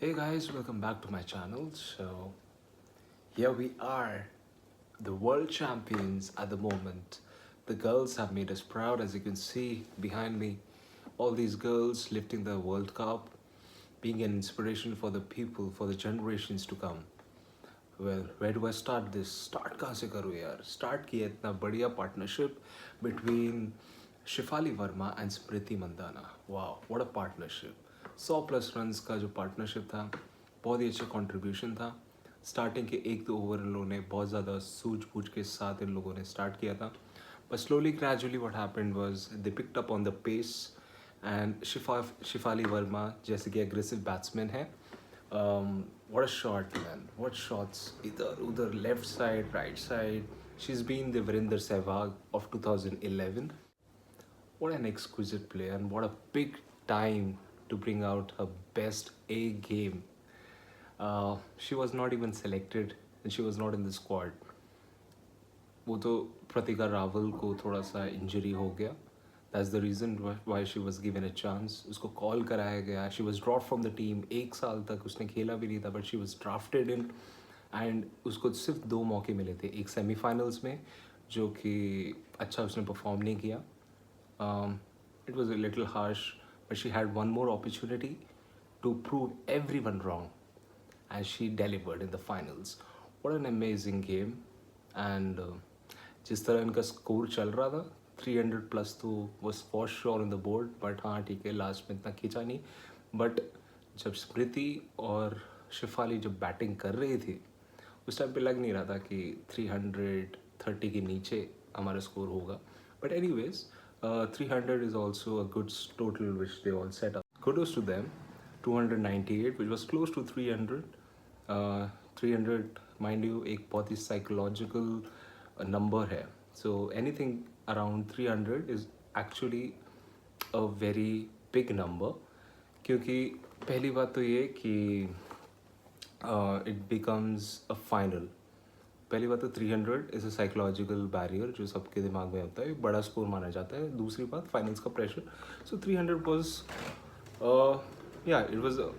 Hey guys, welcome back to my channel. So, here we are, the world champions at the moment. The girls have made us proud, as you can see behind me. All these girls lifting the World Cup, being an inspiration for the people, for the generations to come. Well, where do I start this? Start कहाँ से करूँ यार? Start किया इतना बढ़िया partnership between Shafali Verma and Smriti Mandhana. Wow, what a partnership! 100+ runs का जो partnership था, बहुत ही अच्छा कंट्रीब्यूशन था. स्टार्टिंग के एक दो ओवर इन लोगों ने बहुत ज़्यादा सूझबूझ के साथ इन लोगों ने स्टार्ट किया था. But slowly, gradually, what happened was they picked up on the pace, and Shifali Verma जैसे कि aggressive batsman है. What a shot, man! What shots! Either udhar left side, right side. She's been the Virender Sehwag of 2011. What an exquisite player, and what a big time to bring out her best A game. She was not even selected, and she was not in the squad. वो तो प्रतिका रावल को थोड़ा सा injury हो गया. That's the reason why she was given a chance. उसको call कराया गया. She was drop from the team. 1 साल तक उसने खेला भी नहीं था, but she was drafted in. And उसको सिर्फ 2 मौके मिले थे. एक सेमीफाइनल्स में जो कि अच्छा उसने परफॉर्म नहीं किया. It was a little harsh, but she had one more opportunity to prove everyone wrong, and she delivered in the finals. What an amazing game. And जिस तरह इनका स्कोर चल रहा था, 300+ तो was for sure on the board. But हाँ ठीक है, लास्ट में इतना खींचा नहीं. बट जब स्मृति और शिफाली जब बैटिंग कर रही थी, उस टाइम पे लग नहीं रहा था कि 330 के नीचे हमारा स्कोर होगा. But any ways, 300 is also a good total which they all set up. Kudos to them. 298, which was close to 300. 300 mind you एक बहुत ही साइकोलॉजिकल नंबर है. So anything around 300 is actually a very big number. क्योंकि पहली बात तो ये कि it becomes a final. पहली बात तो 300 इज़ अ साइकोलॉजिकल बैरियर जो सबके दिमाग में होता है, बड़ा स्कोर माना जाता है. दूसरी बात, फाइनल्स का प्रेशर. सो 300 वॉज, या it was a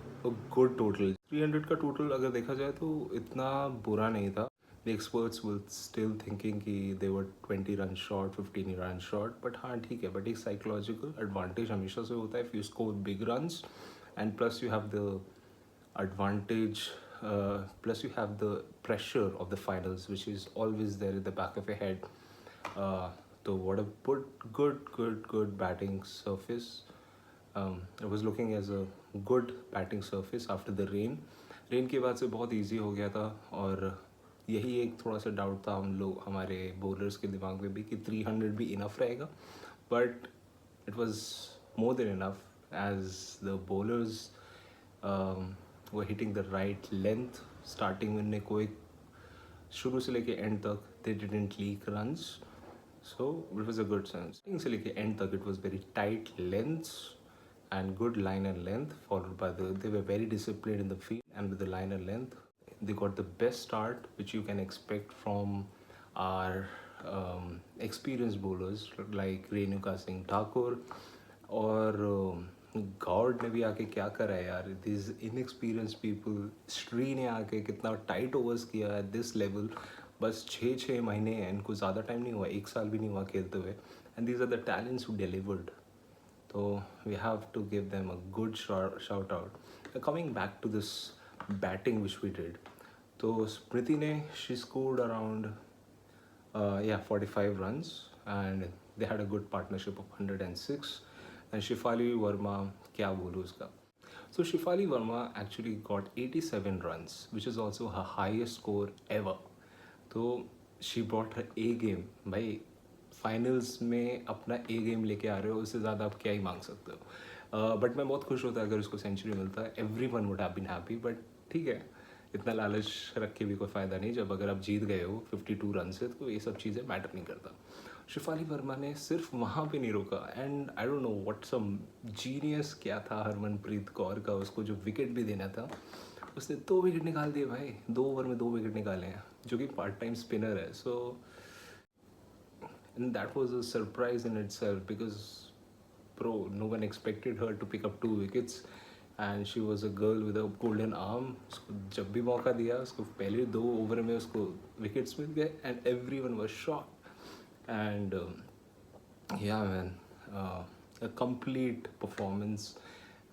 good total. 300 का टोटल अगर देखा जाए तो इतना बुरा नहीं था. The experts will still thinking कि दे वर 20 run short, 15 run short. But हाँ ठीक है, बट एक साइकोलॉजिकल एडवांटेज हमेशा से होता है if you score big runs. And plus you have the advantage, plus you have the pressure of the finals, which is always there at the back of your head. So what a good batting surface. I was looking as a good batting surface after the rain के बाद से बहुत easy हो गया था. और यही एक थोड़ा सा डाउट था हमारे बॉलर्स के दिमाग में भी कि 300 भी इनफ रहेगा. But it was more than enough, as the bowlers were hitting the right length. Starting में कोई शुरू से लेके एंड तक they didn't leak runs, so it was a good sense. Starting से लेके एंड तक it was very tight lengths and good liner length, followed by they were very disciplined in the field, and with the liner length they got the best start which you can expect from our experienced bowlers like Renuka Singh Thakur. और God ने भी आके क्या करा है यार. This inexperience people. Shri ने आके कितना टाइट ओवर्स किया है दिस लेवल. बस 6 महीने हैं इनको, ज़्यादा टाइम नहीं हुआ, 1 साल भी नहीं हुआ खेलते हुए. And these are the talents who delivered. तो we have to give them a good shout out. Coming back to this batting which we did, तो स्मृति ने she scored around 45 runs, and they had a good partnership of 106. And Shifali Verma, क्या बोलूँ उसका. So Shifali Verma actually got 87 runs, which is also her highest score ever. तो she brought her A game. भाई finals में अपना A game लेके आ रहे हो, उससे ज़्यादा आप क्या ही मांग सकते हो. बट मैं बहुत खुश होता अगर उसको सेंचुरी मिलता है. Everyone would have been happy. But ठीक है, इतना लालच रख के भी कोई फ़ायदा नहीं. जब अगर आप जीत गए हो 52 रन से, तो ये सब चीज़ें मैटर नहीं करता. शिफाली वर्मा ने सिर्फ वहाँ पे नहीं रोका. And I don't know what some genius क्या था हरमनप्रीत कौर का, उसको जो विकेट भी देना था उसने 2 विकेट निकाल दिए भाई. 2 ओवर में 2 विकेट निकाले हैं, जो कि पार्ट टाइम स्पिनर है. सो and that was a surprise in itself, because bro, no one expected her to pick up 2 wickets. And she was a girl with a golden arm. उसको जब भी मौका दिया उसको पहले 2 ओवर में उसको विकेट्स मिल गए and every one was shock. And या मैन, अ कंप्लीट परफॉर्मेंस.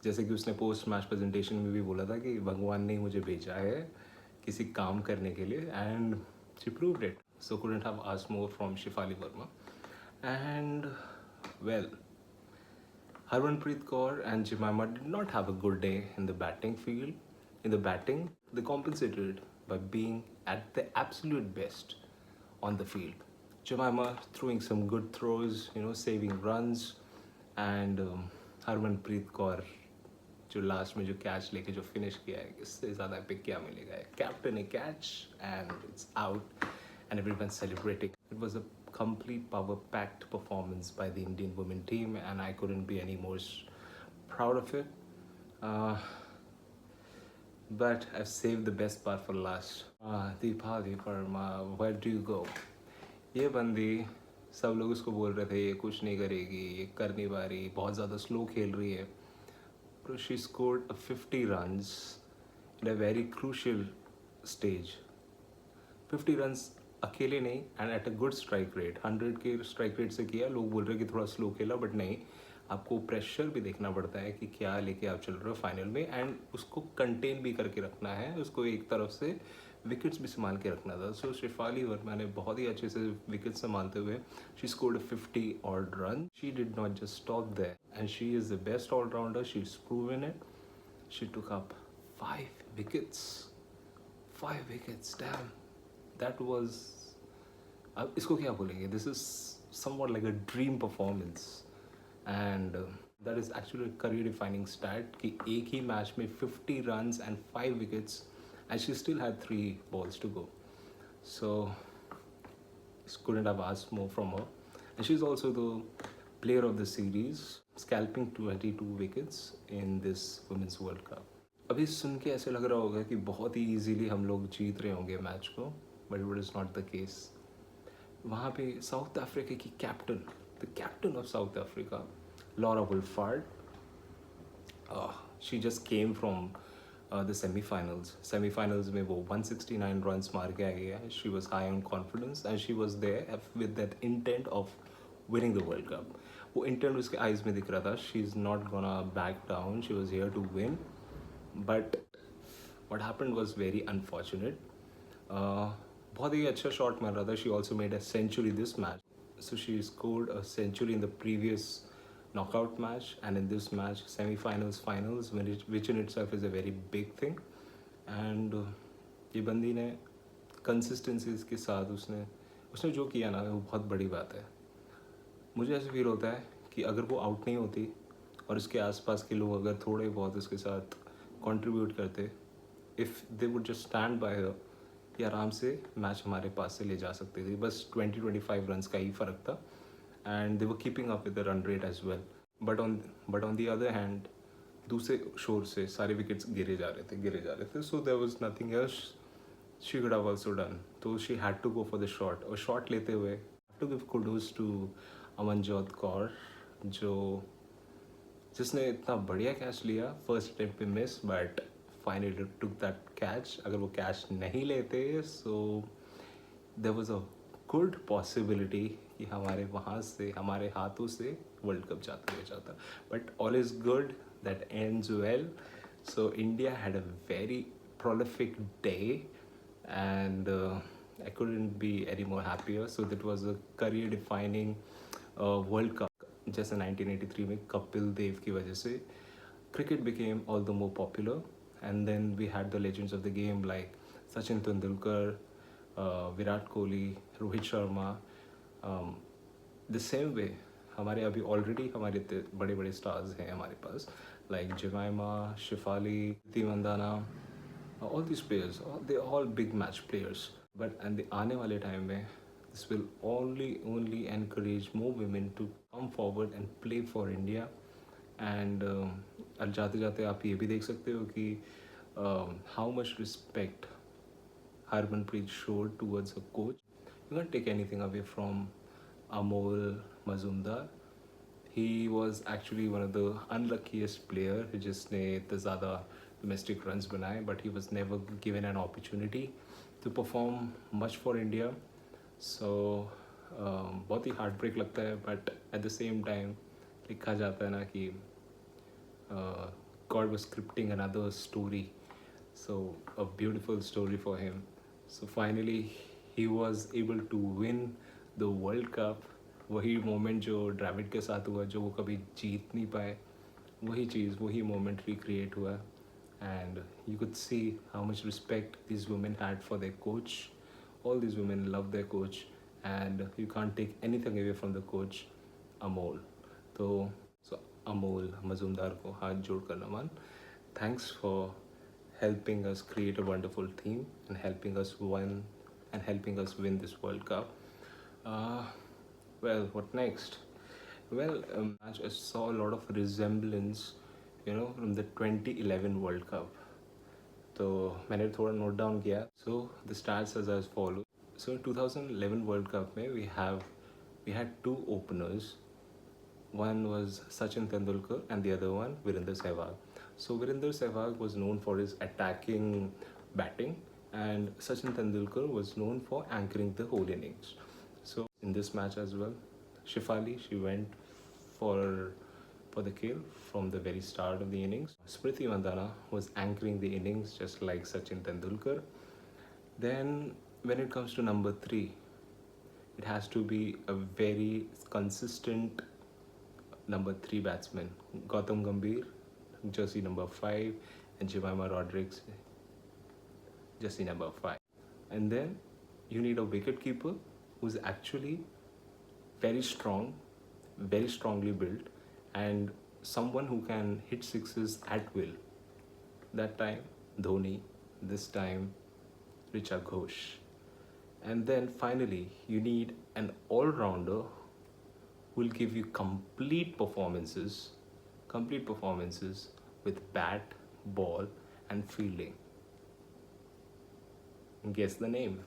जैसे कि उसने पोस्ट मैच प्रेजेंटेशन में भी बोला था कि भगवान ने मुझे भेजा है किसी काम करने के लिए, and she proved it. So couldn't have asked more from Shefali Verma. And well, Harmanpreet Kaur and Jemima did not have a good day in the batting field. In the batting, they compensated by being at the absolute best on the field. Jemima throwing some good throws, saving runs, and Harmanpreet Kaur जो last में जो catch लेके जो finish किया है, इससे ज़्यादा epic क्या मिलेगा. Captain A catch and it's out and everyone celebrating. It was a complete power packed performance by the Indian women team, and I couldn't be any more proud of it. Uh, but I've saved the best part for last. Deepali Verma, where do you go? ये बंदी, सब लोग उसको बोल रहे थे ये कुछ नहीं करेगी, ये कर नहीं पा रही, बहुत ज़्यादा स्लो खेल रही है. So she scored 50 runs in a very crucial stage. 50 runs अकेले नहीं and at a good strike rate. 100 के स्ट्राइक रेट से किया. लोग बोल रहे कि थोड़ा स्लो खेला, बट नहीं, आपको प्रेशर भी देखना पड़ता है कि क्या लेके आप चल रहे हो फाइनल में, एंड उसको कंटेन भी करके रखना है, उसको एक तरफ से विकेट्स भी संभाल के रखना था. सो शेफाली वर्मा ने बहुत ही अच्छे से विकेट संभालते हुए she scored 50 odd run. She did not just stop there and she is the best allrounder. She is proven it. She took up 5 wickets. 5 wickets, damn. That was, अब इसको क्या बोलेंगे, this is somewhat like a dream performance. And that is actually career defining stat कि एक ही match में 50 runs and 5 wickets, and she still had 3 balls to go. So couldn't have asked more from her. And she's also the player of the series, scalping 22 wickets in this Women's World Cup. अभी सुन के ऐसे लग रहा होगा कि बहुत ही easily हम लोग जीत रहे होंगे मैच को, but it is not the case. वहाँ पे साउथ अफ्रीका की captain, the captain of South Africa, Laura Wolvaardt, she just came from the semifinals में वो 169 रन्स मार के आई है. She was high on confidence and she was there with that intent of winning the World Cup. वो intent उसके eyes में दिख रहा था. She is not gonna back down. She was here to win. But what happened was very unfortunate. बहुत ही अच्छा shot मार रहा था. She also made a century this match. So she scored a century in the previous knockout match, and in this match semi-finals, finals, which in itself is a very big thing. And ये बंदी ने consistency के साथ उसने उसने जो किया ना, वो बहुत बड़ी बात है. मुझे ऐसे फील होता है कि अगर वो आउट नहीं होती और उसके आसपास के लोग अगर थोड़े बहुत उसके साथ कंट्रीब्यूट करते, if they would just stand by हर, ये आराम से मैच हमारे पास से ले जा सकते थे. बस 20-25 रन्स का ही फ़र्क था, and they were keeping up with the run rate as well. But on the other hand दूसरे शोर से सारे विकेट्स गिरे जा रहे थे. So there was nothing else she could have also done. तो she had to go for the shot. और शॉट लेते हुए to give kudos to Amanjot Kaur, जिसने इतना बढ़िया कैच लिया. फर्स्ट अटेम्प्ट पे miss, but finally took that catch. अगर वो कैच नहीं लेते, so there was a good possibility कि हमारे वहाँ से, हमारे हाथों से वर्ल्ड कप जाता रह जाता. But all is good that ends well. So India had a very prolific day, and I couldn't be any more happier. So that was a career defining World Cup. जैसे 1983 में कपिल देव की वजह से cricket became all the more popular, and then we had the legends of the game like Sachin Tendulkar, Virat Kohli, Rohit Sharma. The same way हमारे अभी already हमारे बड़े बड़े स्टार्स हैं हमारे पास, like Jemimah, Shafali, Mandhana. All this players, they all big match players. But and आने वाले टाइम में this will only encourage more women to come forward and play for India. And जाते जाते आप ये भी देख सकते हो कि how much respect Harmanpreet showed towards her coach. You can't take anything away from Amol Mazumdar. he was actually one of the unluckiest player जिसने इतने ज़्यादा domestic runs बनाए, but he was never given an opportunity to perform much for India. So बहुत ही heart break लगता है, but at the same time लिखा जाता है ना कि God was scripting another story, so a beautiful story for him. So finally he was able to win the World Cup. वही moment जो ड्राविड के साथ हुआ, जो वो कभी जीत नहीं पाए, वही चीज़, वही मोमेंट रिक्रिएट हुआ. And you could see how much respect these women had for their coach. All these women love their coach, and you can't take anything away from the coach, Amol. So Amol Mazumdar को हाथ जोड़ कर नमन. Thanks for helping us create a wonderful team and helping us win this World Cup. Well, what next? Well, I saw a lot of resemblance, from the 2011 World Cup. तो मैंने थोड़ा note down किया. So the stats as follows. So in 2011 World Cup में we had two openers. One was Sachin Tendulkar and the other one Virender Sehwag. So Virender Sehwag was known for his attacking batting, and Sachin Tendulkar was known for anchoring the whole innings. So in this match as well, Shefali, she went for the kill from the very start of the innings. Smriti Mandhana was anchoring the innings just like Sachin Tendulkar. Then when it comes to number 3, it has to be a very consistent number 3 batsman. Gautam Gambhir, jersey number 5, and Jemimah Rodrigues, jersey number 5. And then you need a wicket keeper who's actually very strong, very strongly built, and someone who can hit sixes at will. That time Dhoni, this time Richa Ghosh. And then finally you need an all-rounder who will give you complete performances with bat, ball and fielding. Guess the name.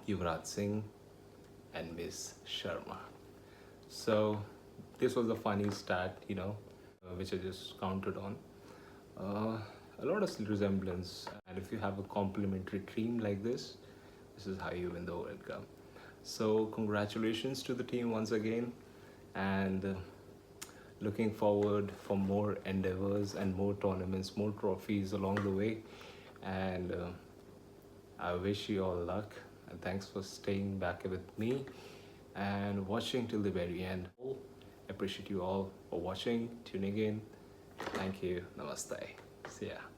Yuvraj Singh and Miss Sharma. So this was a funny stat, which I just counted on. A lot of resemblance, and if you have a complementary team like this is how you win the World Cup. So congratulations to the team once again, and looking forward for more endeavors and more tournaments, more trophies along the way. And I wish you all luck, and thanks for staying back with me and watching till the very end. Appreciate you all for watching, tuning in. Thank you. Namaste. See ya.